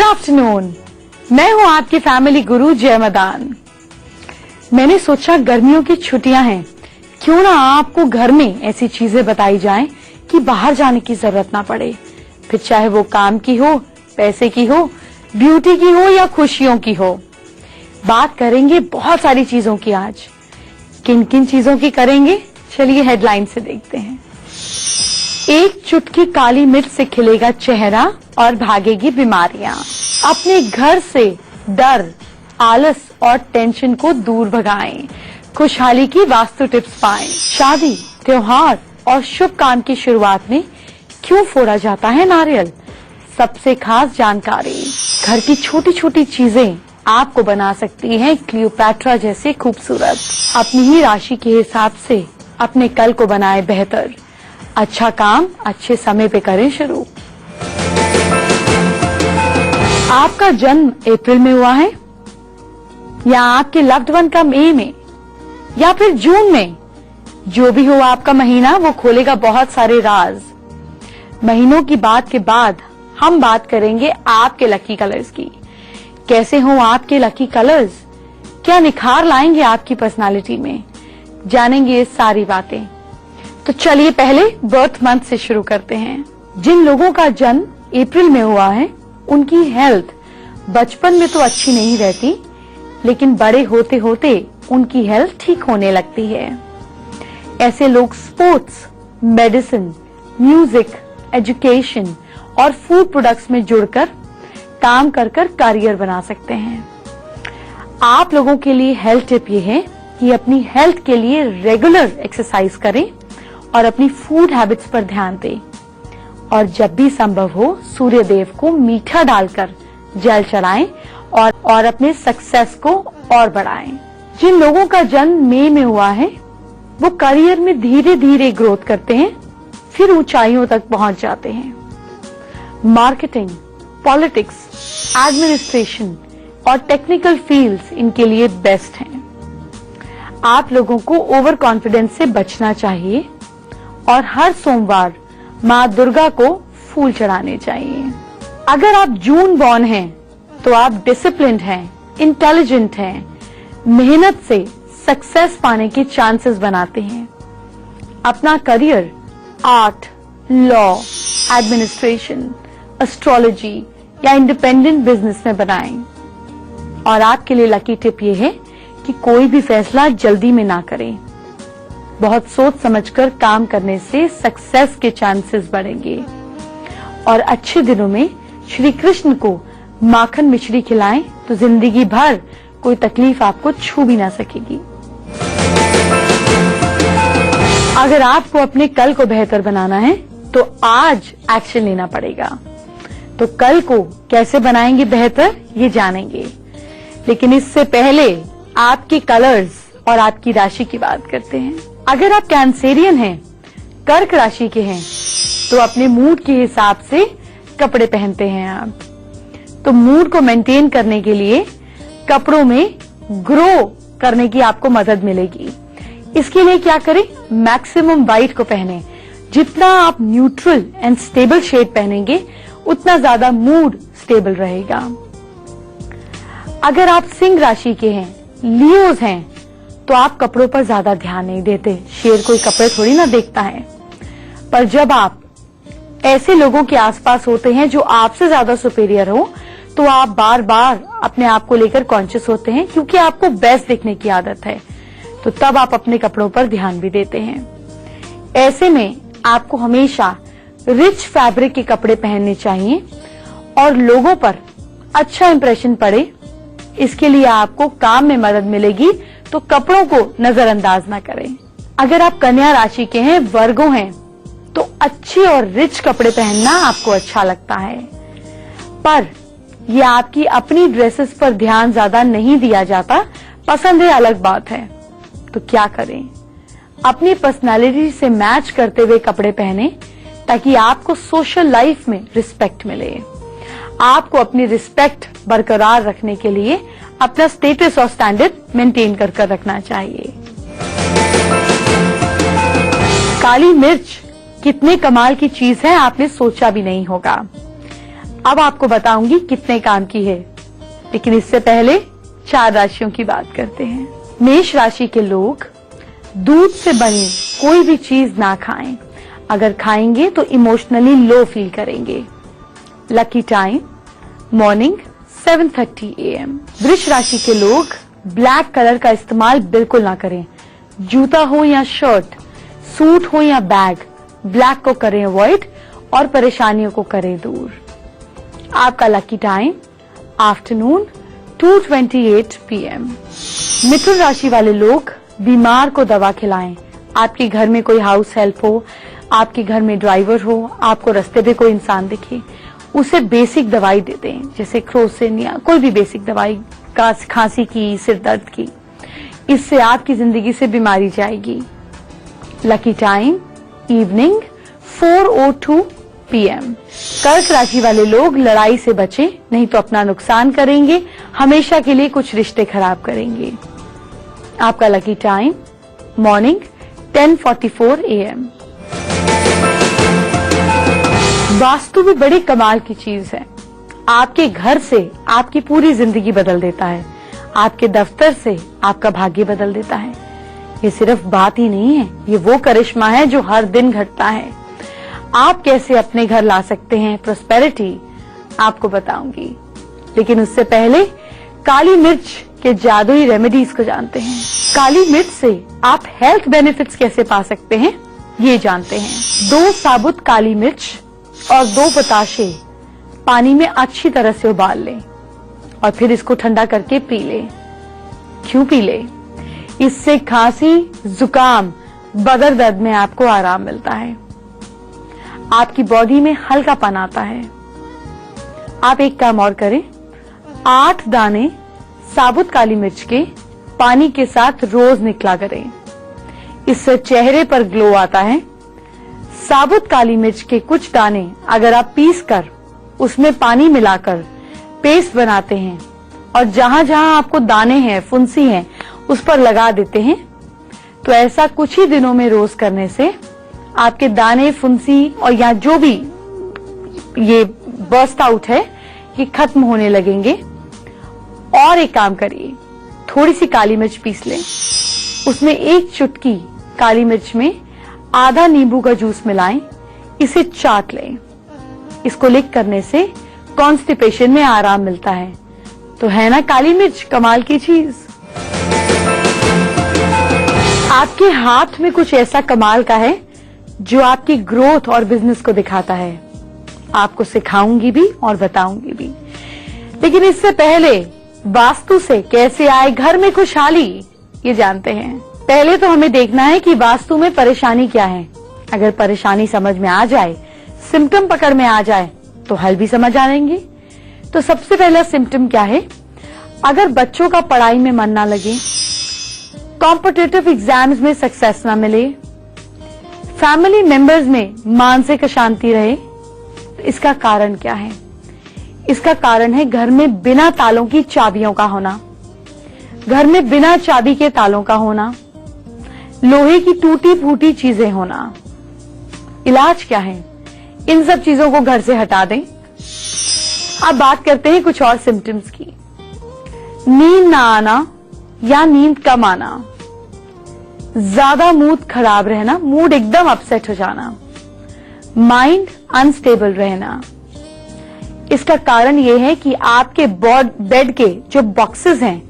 Afternoon, मैं हूं आपकी फैमिली गुरु जय मदान। मैंने सोचा गर्मियों की छुट्टियां हैं, क्यों ना आपको घर में ऐसी चीजें बताई जाएं कि बाहर जाने की जरूरत ना पड़े, फिर चाहे वो काम की हो, पैसे की हो, ब्यूटी की हो या खुशियों की हो। बात करेंगे बहुत सारी चीजों की आज। किन किन चीजों की करेंगे, चलिए हेडलाइन से देखते हैं। एक चुटकी काली मिर्च से खिलेगा चेहरा और भागेगी बीमारियां। अपने घर से डर, आलस और टेंशन को दूर भगाएं। खुशहाली की वास्तु टिप्स पाएं। शादी, त्योहार और शुभ काम की शुरुआत में क्यों फोड़ा जाता है नारियल, सबसे खास जानकारी। घर की छोटी छोटी चीजें आपको बना सकती हैं क्लियोपैट्रा जैसे खूबसूरत। अपनी ही राशि के हिसाब से अपने कल को बनाए बेहतर। अच्छा काम अच्छे समय पे करें शुरू। आपका जन्म अप्रैल में हुआ है या आपके लव्ड वन का मई में या फिर जून में, जो भी हो आपका महीना, वो खोलेगा बहुत सारे राज। महीनों की बात के बाद हम बात करेंगे आपके लकी कलर्स की। कैसे हो आपके लकी कलर्स, क्या निखार लाएंगे आपकी पर्सनालिटी में, जानेंगे ये सारी बातें। तो चलिए पहले बर्थ मंथ से शुरू करते हैं। जिन लोगों का जन्म अप्रैल में हुआ है, उनकी हेल्थ बचपन में तो अच्छी नहीं रहती, लेकिन बड़े होते होते उनकी हेल्थ ठीक होने लगती है। ऐसे लोग स्पोर्ट्स, मेडिसिन, म्यूजिक, एजुकेशन और फूड प्रोडक्ट्स में जुड़कर काम कर करियर बना सकते हैं। आप लोगों के लिए हेल्थ टिप ये है कि अपनी हेल्थ के लिए रेगुलर एक्सरसाइज करें और अपनी फूड हैबिट्स पर ध्यान दें। और जब भी संभव हो सूर्य देव को मीठा डालकर जल चढ़ाएं और अपने सक्सेस को और बढ़ाएं। जिन लोगों का जन्म मई में हुआ है, वो करियर में धीरे धीरे ग्रोथ करते हैं, फिर ऊंचाइयों तक पहुंच जाते हैं। मार्केटिंग, पॉलिटिक्स, एडमिनिस्ट्रेशन और टेक्निकल फील्ड्स इनके लिए बेस्ट हैं। आप लोगों को ओवर कॉन्फिडेंस से बचना चाहिए और हर सोमवार माँ दुर्गा को फूल चढ़ाने चाहिए। अगर आप जून बॉर्न हैं, तो आप डिसिप्लिन्ड हैं, इंटेलिजेंट हैं, मेहनत से सक्सेस पाने के चांसेस बनाते हैं। अपना career art, law, administration, astrology या इंडिपेंडेंट बिजनेस में बनाएं। और आपके लिए लकी टिप ये है कि कोई भी फैसला जल्दी में ना करें। बहुत सोच समझकर काम करने से सक्सेस के चांसेस बढ़ेंगे। और अच्छे दिनों में श्री कृष्ण को माखन मिश्री खिलाएं तो जिंदगी भर कोई तकलीफ आपको छू भी ना सकेगी। अगर आपको अपने कल को बेहतर बनाना है तो आज एक्शन लेना पड़ेगा। तो कल को कैसे बनाएंगे बेहतर, ये जानेंगे। लेकिन इससे पहले आपके कलर्स और आपकी राशि की बात करते हैं। अगर आप कैंसेरियन हैं, कर्क राशि के हैं, तो अपने मूड के हिसाब से कपड़े पहनते हैं आप। तो मूड को मेंटेन करने के लिए कपड़ों में ग्रो करने की आपको मदद मिलेगी। इसके लिए क्या करें, मैक्सिमम व्हाइट को पहने। जितना आप न्यूट्रल एंड स्टेबल शेड पहनेंगे, उतना ज्यादा मूड स्टेबल रहेगा। अगर आप सिंह राशि के हैं, लियोज हैं, तो आप कपड़ों पर ज्यादा ध्यान नहीं देते। शेर कोई कपड़े थोड़ी ना देखता है। पर जब आप ऐसे लोगों के आसपास होते हैं जो आपसे ज्यादा सुपीरियर हो, तो आप बार बार अपने आप को लेकर कॉन्शियस होते हैं, क्योंकि आपको बेस्ट दिखने की आदत है। तो तब आप अपने कपड़ों पर ध्यान भी देते हैं। ऐसे में आपको हमेशा रिच फैब्रिक के कपड़े पहनने चाहिए और लोगों पर अच्छा इंप्रेशन पड़े। इसके लिए आपको काम में मदद मिलेगी, तो कपड़ों को नजरअंदाज ना करें। अगर आप कन्या राशि के हैं, वर्गो हैं, तो अच्छे और रिच कपड़े पहनना आपको अच्छा लगता है। पर यह आपकी अपनी ड्रेसेस पर ध्यान ज्यादा नहीं दिया जाता। पसंद है अलग बात है। तो क्या करें, अपनी पर्सनालिटी से मैच करते हुए कपड़े पहने, ताकि आपको सोशल लाइफ में रिस्पेक्ट मिले। आपको अपनी रिस्पेक्ट बरकरार रखने के लिए अपना स्टेटस और स्टैंडर्ड मेंटेन कर रखना चाहिए। काली मिर्च कितने कमाल की चीज है, आपने सोचा भी नहीं होगा। अब आपको बताऊंगी कितने काम की है, लेकिन इससे पहले 4 राशियों की बात करते हैं। मेष राशि के लोग दूध से बनी कोई भी चीज ना खाएं। अगर खाएंगे तो इमोशनली लो फील करेंगे। Lucky time morning 7:30 AM। वृष राशि के लोग ब्लैक कलर का इस्तेमाल बिल्कुल ना करें। जूता हो या शर्ट, सूट हो या बैग, ब्लैक को करें अवॉइड और परेशानियों को करें दूर। आपका लकी टाइम आफ्टरनून 2:28 PM। मिथुन राशि वाले लोग बीमार को दवा खिलाएं। आपके घर में कोई हाउस हेल्प हो, आपके घर में ड्राइवर हो, आपको रास्ते पे कोई इंसान दिखे, उसे बेसिक दवाई दे दें, जैसे क्रोसिन या कोई भी बेसिक दवाई, खांसी की, सिर दर्द की। इससे आपकी जिंदगी से बीमारी जाएगी। Lucky time evening 4:02 PM। कर्क राशि वाले लोग लड़ाई से बचें, नहीं तो अपना नुकसान करेंगे, हमेशा के लिए कुछ रिश्ते खराब करेंगे। आपका lucky time morning 10:44 AM। Vastu भी बड़ी कमाल की चीज है। आपके घर से आपकी पूरी जिंदगी बदल देता है, आपके दफ्तर से आपका भाग्य बदल देता है। ये सिर्फ बात ही नहीं है, ये वो करिश्मा है जो हर दिन घटता है। आप कैसे अपने घर ला सकते हैं प्रॉस्पेरिटी, आपको बताऊंगी, लेकिन उससे पहले काली मिर्च के जादुई रेमेडीज को जानते हैं। काली मिर्च से आप हेल्थ बेनिफिट्स कैसे पा सकते हैं, ये जानते हैं। 2 साबुत काली मिर्च और 2 बताशे पानी में अच्छी तरह से उबाल लें और फिर इसको ठंडा करके पी लें। क्यों पी लें? इससे खांसी, जुकाम, बदर दर्द में आपको आराम मिलता है, आपकी बॉडी में हल्कापन आता है। आप एक काम और करें, 8 दाने साबुत काली मिर्च के पानी के साथ रोज निकला करें। इससे चेहरे पर ग्लो आता है। साबुत काली मिर्च के कुछ दाने अगर आप पीस कर उसमें पानी मिलाकर पेस्ट बनाते हैं और जहां जहां आपको दाने हैं, फुंसी हैं, उस पर लगा देते हैं, तो ऐसा कुछ ही दिनों में रोज करने से आपके दाने, फुंसी और या जो भी ये बर्स्ट आउट है, ये खत्म होने लगेंगे। और एक काम करिए, थोड़ी सी काली मिर्च पीस लें, उसमें 1 चुटकी काली मिर्च में आधा नींबू का जूस मिलाएं, इसे चाट लें। इसको लिक करने से कॉन्स्टिपेशन में आराम मिलता है। तो है ना काली मिर्च कमाल की चीज। आपके हाथ में कुछ ऐसा कमाल का है जो आपकी ग्रोथ और बिजनेस को दिखाता है। आपको सिखाऊंगी भी और बताऊंगी भी, लेकिन इससे पहले वास्तु से कैसे आए घर में खुशहाली, ये जानते हैं। पहले तो हमें देखना है कि वास्तु में परेशानी क्या है। अगर परेशानी समझ में आ जाए, सिम्टम पकड़ में आ जाए, तो हल भी समझ आ जाएंगे। तो सबसे पहला सिम्टम क्या है? अगर बच्चों का पढ़ाई में मन ना लगे, कॉम्पिटिटिव एग्जाम्स में सक्सेस ना मिले, फैमिली मेंबर्स में मानसिक अशांति रहे, तो इसका कारण क्या है? इसका कारण है घर में बिना तालों की चाबियों का होना, घर में बिना चाबी के तालों का होना, लोहे की टूटी फूटी चीजें होना। इलाज क्या है? इन सब चीजों को घर से हटा दें। अब बात करते हैं कुछ और सिम्टम्स की। नींद ना आना या नींद कम आना, ज्यादा मूड खराब रहना, मूड एकदम अपसेट हो जाना, माइंड अनस्टेबल रहना। इसका कारण यह है कि आपके बेड के जो बॉक्सेस हैं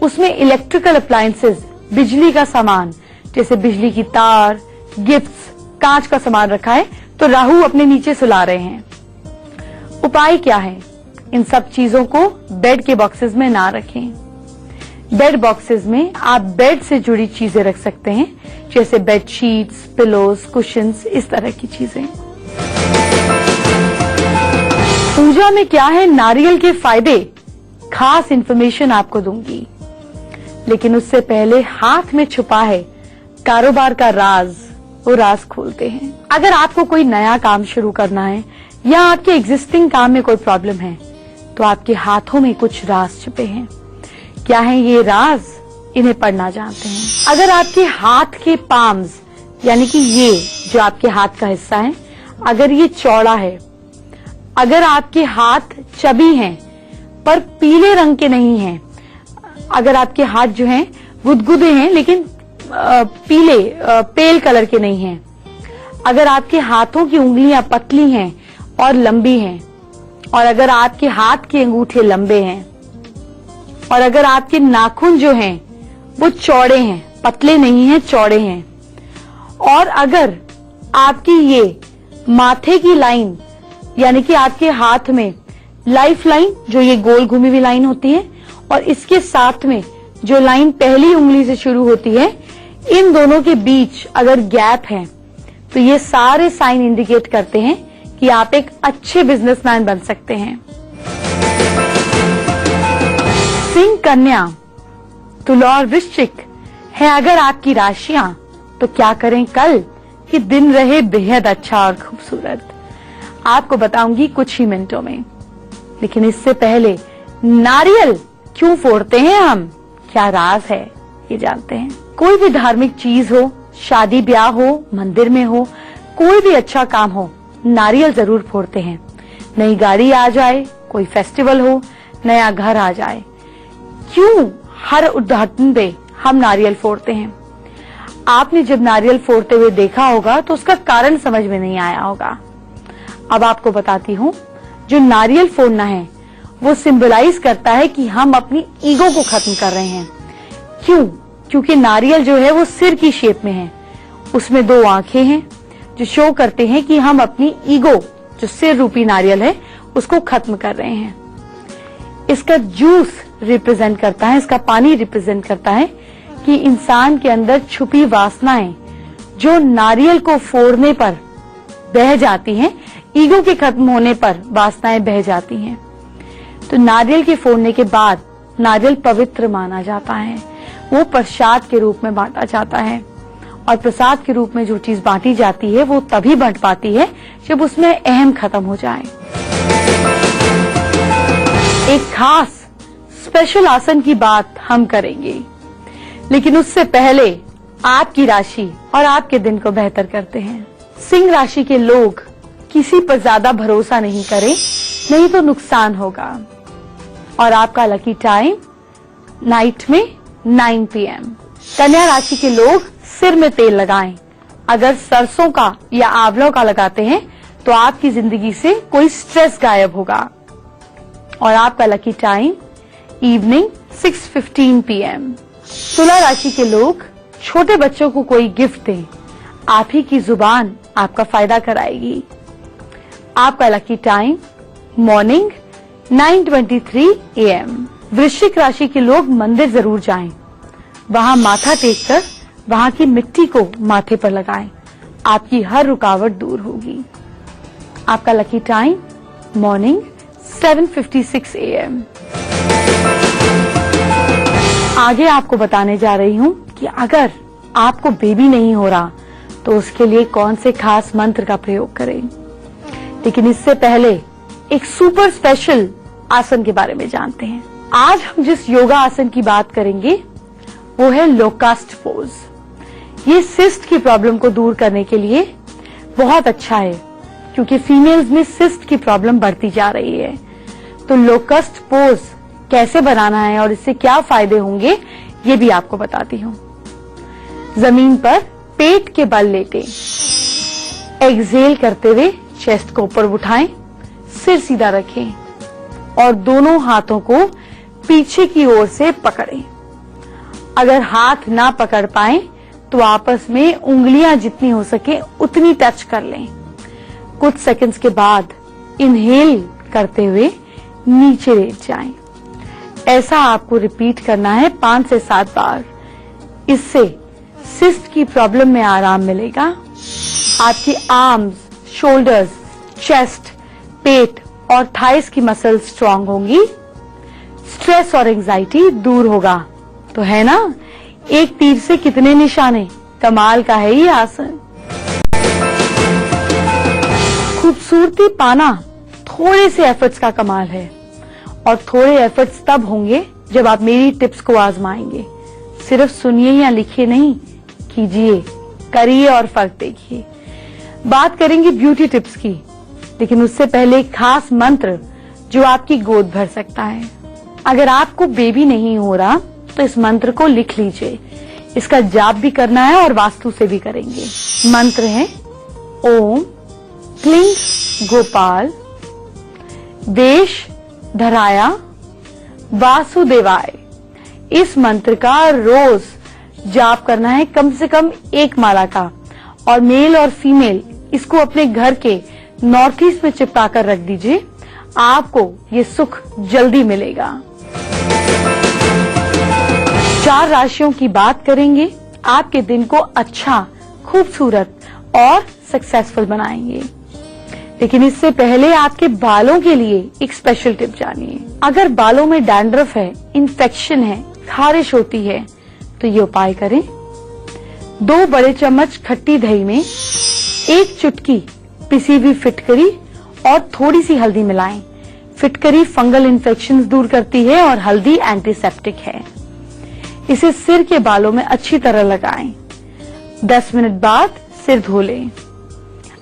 उसमें इलेक्ट्रिकल अप्लायंसेस, बिजली का सामान जैसे बिजली की तार, गिफ्ट्स, कांच का सामान रखा है, तो राहु अपने नीचे सुला रहे हैं। उपाय क्या है? इन सब चीजों को बेड के बॉक्सेस में ना रखें। बेड बॉक्सेस में आप बेड से जुड़ी चीजें रख सकते हैं, जैसे बेड शीट्स, पिलोज, कुशन्स, इस तरह की चीजें। पूजा में क्या है नारियल के फायदे, खास इंफॉर्मेशन आपको दूंगी, लेकिन उससे पहले हाथ में छुपा है कारोबार का राज, वो राज खोलते हैं। अगर आपको कोई नया काम शुरू करना है या आपके एग्जिस्टिंग काम में कोई प्रॉब्लम है, तो आपके हाथों में कुछ राज छुपे हैं। क्या है ये राज? इन्हें पढ़ना जानते हैं। अगर आपके हाथ के पाम्स, यानी कि ये जो आपके हाथ का हिस्सा है, अगर ये चौड़ा है, अगर आपके हाथ चबी हैं पर पीले रंग के नहीं हैं, अगर आपके हाथ जो हैं गुदगुदे हैं लेकिन पेल कलर के नहीं हैं, अगर आपके हाथों की उंगलियां पतली हैं और लंबी हैं, और अगर आपके हाथ के अंगूठे लंबे हैं, और अगर आपके नाखून जो हैं वो चौड़े हैं, पतले नहीं हैं, चौड़े हैं, और अगर आपकी ये माथे की लाइन यानी कि आपके हाथ में लाइफ लाइन जो ये गोल घूमी हुई लाइन होती है और इसके साथ में जो लाइन पहली उंगली से शुरू होती है, इन दोनों के बीच अगर गैप है तो ये सारे साइन इंडिकेट करते हैं कि आप एक अच्छे बिजनेसमैन बन सकते हैं। सिंह, कन्या, तुला और वृश्चिक है अगर आपकी राशियां, तो क्या करें कल कि दिन रहे बेहद अच्छा और खूबसूरत। आपको बताऊंगी कुछ ही मिनटों में, लेकिन इससे पहले नारियल क्यों फोड़ते हैं हम, क्या राज है ये जानते हैं। कोई भी धार्मिक चीज हो, शादी ब्याह हो, मंदिर में हो, कोई भी अच्छा काम हो, नारियल जरूर फोड़ते हैं। नई गाड़ी आ जाए, कोई फेस्टिवल हो, नया घर आ जाए, क्यों हर उद्घाटन पे हम नारियल फोड़ते हैं। आपने जब नारियल फोड़ते हुए देखा होगा तो उसका कारण समझ में नहीं आया होगा। अब आपको बताती हूँ, जो नारियल फोड़ना है वो सिंबलाइज करता है कि हम अपनी ईगो को खत्म कर रहे हैं। क्यों? क्योंकि नारियल जो है वो सिर की शेप में है, उसमें 2 आंखें हैं जो शो करते हैं कि हम अपनी ईगो, जो सिर रूपी नारियल है, उसको खत्म कर रहे हैं। इसका जूस रिप्रेजेंट करता है, इसका पानी रिप्रेजेंट करता है कि इंसान के अंदर छुपी वासनाएं जो नारियल को फोड़ने पर बह जाती हैं, ईगो के खत्म होने पर वासनाएं बह जाती हैं। तो नारियल के फोड़ने के बाद नारियल पवित्र माना जाता है, वो प्रसाद के रूप में बांटा जाता है, और प्रसाद के रूप में जो चीज बांटी जाती है वो तभी बंट पाती है जब उसमें अहम खत्म हो जाए। एक खास स्पेशल आसन की बात हम करेंगे, लेकिन उससे पहले आपकी राशि और आपके दिन को बेहतर करते हैं। सिंह राशि के लोग किसी पर ज्यादा भरोसा नहीं करें, नहीं तो नुकसान होगा। और आपका लकी टाइम नाइट में 9 PM। कन्या राशि के लोग सिर में तेल लगाएं। अगर सरसों का या आंवलों का लगाते हैं तो आपकी जिंदगी से कोई स्ट्रेस गायब होगा। और आपका लकी टाइम इवनिंग 6:15 PM। तुला राशि के लोग छोटे बच्चों को कोई गिफ्ट दें, आप ही की जुबान आपका फायदा कराएगी। आपका लकी टाइम मॉर्निंग 9:23 AM। वृश्चिक राशि के लोग मंदिर जरूर जाएं, वहां माथा टेककर वहां की मिट्टी को माथे पर लगाएं, आपकी हर रुकावट दूर होगी। आपका लकी टाइम मॉर्निंग 7:56 AM। आगे आपको बताने जा रही हूं कि अगर आपको बेबी नहीं हो रहा तो उसके लिए कौन से खास मंत्र का प्रयोग करें। लेकिन इससे पहले एक सुपर स्पेशल आसन के बारे में जानते हैं। आज हम जिस योगा आसन की बात करेंगे वो है लोकस्ट पोज। ये सिस्ट की प्रॉब्लम को दूर करने के लिए बहुत अच्छा है, क्योंकि फीमेल्स में सिस्ट की प्रॉब्लम बढ़ती जा रही है। तो लोकस्ट पोज कैसे बनाना है और इससे क्या फायदे होंगे ये भी आपको बताती हूँ। जमीन पर पेट के बल लेटे एक्सहेल करते हुए चेस्ट को ऊपर उठाएं, सिर सीधा रखें और दोनों हाथों को पीछे की ओर से पकड़ें। अगर हाथ ना पकड़ पाए तो आपस में उंगलियां जितनी हो सके उतनी टच कर लें। कुछ सेकंड्स के बाद इनहेल करते हुए नीचे लेट जाएं। ऐसा आपको रिपीट करना है 5 से 7 बार। इससे सिस्ट की प्रॉब्लम में आराम मिलेगा। आपकी आर्म्स, शोल्डर्स, चेस्ट, पेट और थाइस की मसल स्ट्रांग होंगी। स्ट्रेस और एंजाइटी दूर होगा। तो है ना, एक तीर से कितने निशाने, कमाल का है ये आसन। खूबसूरती पाना थोड़े से एफर्ट्स का कमाल है, और थोड़े एफर्ट्स तब होंगे जब आप मेरी टिप्स को आजमाएंगे। सिर्फ सुनिए या लिखिए नहीं, कीजिए, करिए और फर्क देखिए। बात करेंगे ब्यूटी टिप्स की। लेकिन उससे पहले एक खास मंत्र जो आपकी गोद भर सकता है। अगर आपको बेबी नहीं हो रहा तो इस मंत्र को लिख लीजिए। इसका जाप भी करना है और वास्तु से भी करेंगे। मंत्र है ओम क्लीं गोपाल वेश धराया वासुदेवाय। इस मंत्र का रोज जाप करना है, कम से कम 1 माला का, और मेल और फीमेल इसको अपने घर के नॉर्थ ईस्ट में चिपका कर रख दीजिए। आपको ये सुख जल्दी मिलेगा। 4 राशियों की बात करेंगे, आपके दिन को अच्छा, खूबसूरत और सक्सेसफुल बनाएंगे। लेकिन इससे पहले आपके बालों के लिए एक स्पेशल टिप जानिए। अगर बालों में डैंड्रफ है, इन्फेक्शन है, खारिश होती है तो ये उपाय करें। 2 बड़े चम्मच खट्टी दही में 1 चुटकी पिसी हुई फिटकरी और थोड़ी सी हल्दी मिलाएं। फिटकरी फंगल इन्फेक्शंस दूर करती है और हल्दी एंटीसेप्टिक है। इसे सिर के बालों में अच्छी तरह लगाएं। 10 मिनट बाद सिर धो लें।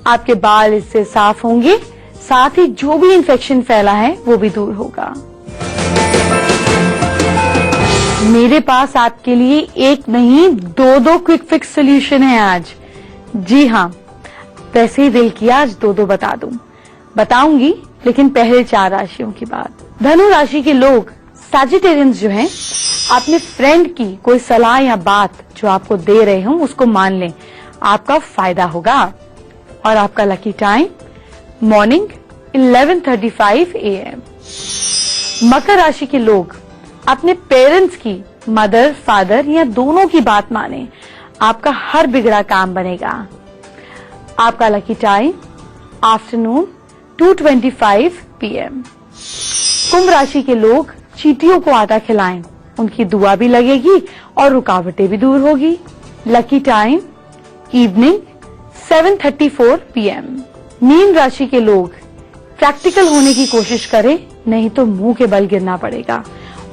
आपके बाल इससे साफ होंगे, साथ ही जो भी इन्फेक्शन फैला है वो भी दूर होगा। मेरे पास आपके लिए एक नहीं 2 क्विक फिक्स सोल्यूशन है आज। जी हाँ, वैसे ही दिल किया आज 2 बताऊंगी, लेकिन पहले 4 राशियों की बात। धनु राशि के लोग सैजिटेरियंस जो हैं, अपने फ्रेंड की कोई सलाह या बात जो आपको दे रहे हो उसको मान लें, आपका फायदा होगा। और आपका लकी टाइम मॉर्निंग 11:35 AM। मकर राशि के लोग अपने पेरेंट्स की, मदर फादर या दोनों की बात माने, आपका हर बिगड़ा काम बनेगा। आपका लकी टाइम आफ्टरनून 2:25 PM। कुंभ राशि के लोग चींटियों को आटा खिलाएं, उनकी दुआ भी लगेगी और रुकावटें भी दूर होगी। Lucky time evening 7:34 PM। Mean राशि के लोग प्रैक्टिकल होने की कोशिश करें, नहीं तो मुंह के बल गिरना पड़ेगा,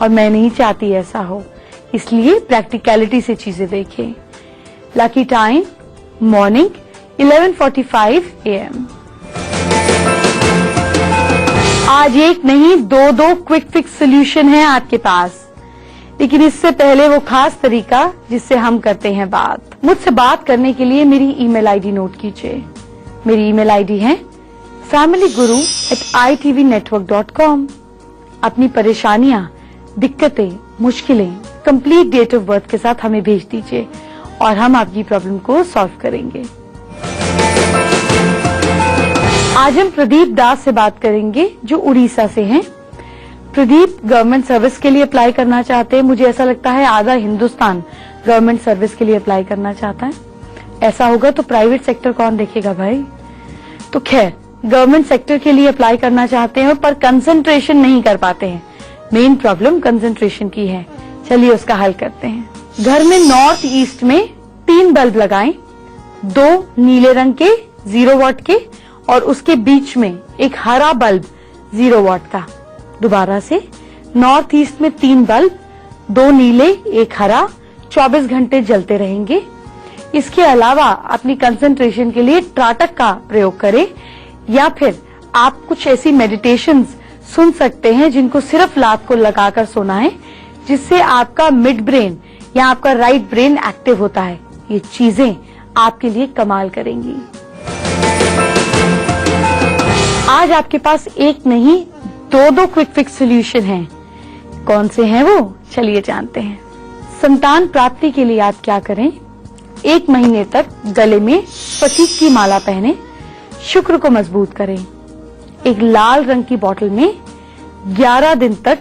और मैं नहीं चाहती ऐसा हो, इसलिए प्रैक्टिकलिटी से चीजें देखें। Lucky time morning 11:45 AM। आज एक नहीं 2 क्विक फिक्स सोल्यूशन है आपके पास, लेकिन इससे पहले वो खास तरीका जिससे हम करते हैं बात। मुझसे बात करने के लिए मेरी ईमेल आईडी नोट कीजिए। मेरी ईमेल आईडी है familyguru@itvnetwork.com। अपनी परेशानियां, दिक्कतें, मुश्किलें कंप्लीट डेट ऑफ बर्थ के साथ हमें भेज दीजिए और हम आपकी प्रॉब्लम को सॉल्व करेंगे। आज हम प्रदीप दास से बात करेंगे जो उड़ीसा से हैं। प्रदीप गवर्नमेंट सर्विस के लिए अप्लाई करना चाहते हैं। मुझे ऐसा लगता है आधा हिंदुस्तान गवर्नमेंट सर्विस के लिए अप्लाई करना चाहता है। ऐसा होगा तो प्राइवेट सेक्टर कौन देखेगा भाई। तो खैर, गवर्नमेंट सेक्टर के लिए अप्लाई करना चाहते हैं पर कंसंट्रेशन नहीं कर पाते हैं। मेन प्रॉब्लम कंसंट्रेशन की है। चलिए उसका हल करते हैं। घर में नॉर्थ ईस्ट में 3 बल्ब लगाएं, 2 नीले रंग के 0 वॉट के और उसके बीच में एक हरा बल्ब 0 वॉट का। दोबारा से, नॉर्थ ईस्ट में 3 बल्ब, 2 नीले 1 हरा, 24 घंटे जलते रहेंगे। इसके अलावा अपनी कंसंट्रेशन के लिए त्राटक का प्रयोग करें, या फिर आप कुछ ऐसी मेडिटेशंस सुन सकते हैं जिनको सिर्फ रात को लगाकर सोना है, जिससे आपका मिड ब्रेन या आपका राइट ब्रेन एक्टिव होता है। ये चीजें आपके लिए कमाल करेंगी। आज आपके पास एक नहीं 2 क्विक फिक्स सोल्यूशन हैं। कौन से हैं वो, चलिए जानते हैं। संतान प्राप्ति के लिए आप क्या करें? 1 महीने तक गले में स्फटिक की माला पहने, शुक्र को मजबूत करें। एक लाल रंग की बोतल में 11 दिन तक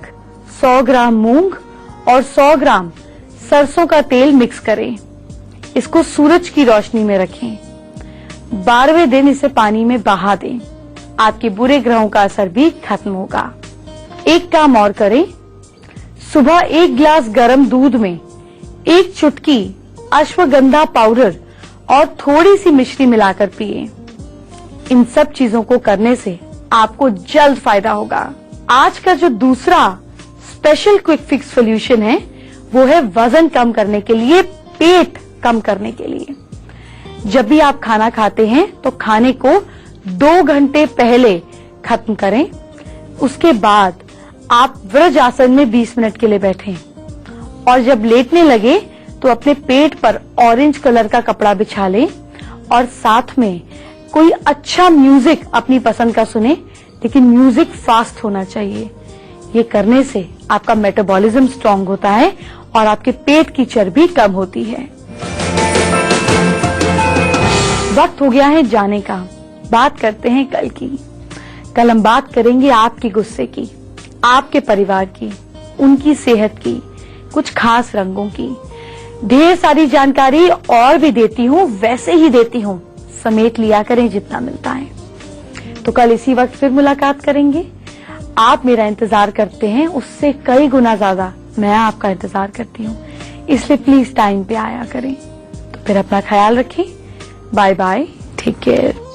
100 ग्राम मूंग और 100 ग्राम सरसों का तेल मिक्स करें। इसको सूरज की रोशनी में रखें। 12वें दिन इसे पानी में बहा दें। आपके बुरे ग्रहों का असर भी खत्म होगा। एक काम और करें, सुबह 1 गिलास गर्म दूध में 1 चुटकी अश्वगंधा पाउडर और थोड़ी सी मिश्री मिलाकर पिए। इन सब चीजों को करने से आपको जल्द फायदा होगा। आज का जो दूसरा स्पेशल क्विक फिक्स सॉल्यूशन है वो है वजन कम करने के लिए, पेट कम करने के लिए। जब भी आप खाना खाते हैं तो खाने को 2 घंटे पहले खत्म करें। उसके बाद आप वृज आसन में 20 मिनट के लिए बैठें और जब लेटने लगे तो अपने पेट पर ऑरेंज कलर का कपड़ा बिछा लें और साथ में कोई अच्छा म्यूजिक अपनी पसंद का सुने, लेकिन म्यूजिक फास्ट होना चाहिए। ये करने से आपका मेटाबॉलिज्म स्ट्रांग होता है और आपके पेट की चर्बी कम होती है। वक्त हो गया है जाने का। बात करते हैं कल की। कल हम बात करेंगे आपके गुस्से की, आपके परिवार की, उनकी सेहत की, कुछ खास रंगों की। ढेर सारी जानकारी और भी देती हूँ, वैसे ही देती हूँ, समेट लिया करें जितना मिलता है। तो कल इसी वक्त फिर मुलाकात करेंगे। आप मेरा इंतजार करते हैं, उससे कई गुना ज्यादा मैं आपका इंतजार करती हूँ, इसलिए प्लीज टाइम पे आया करें। तो फिर अपना ख्याल रखें। Bye bye, take care.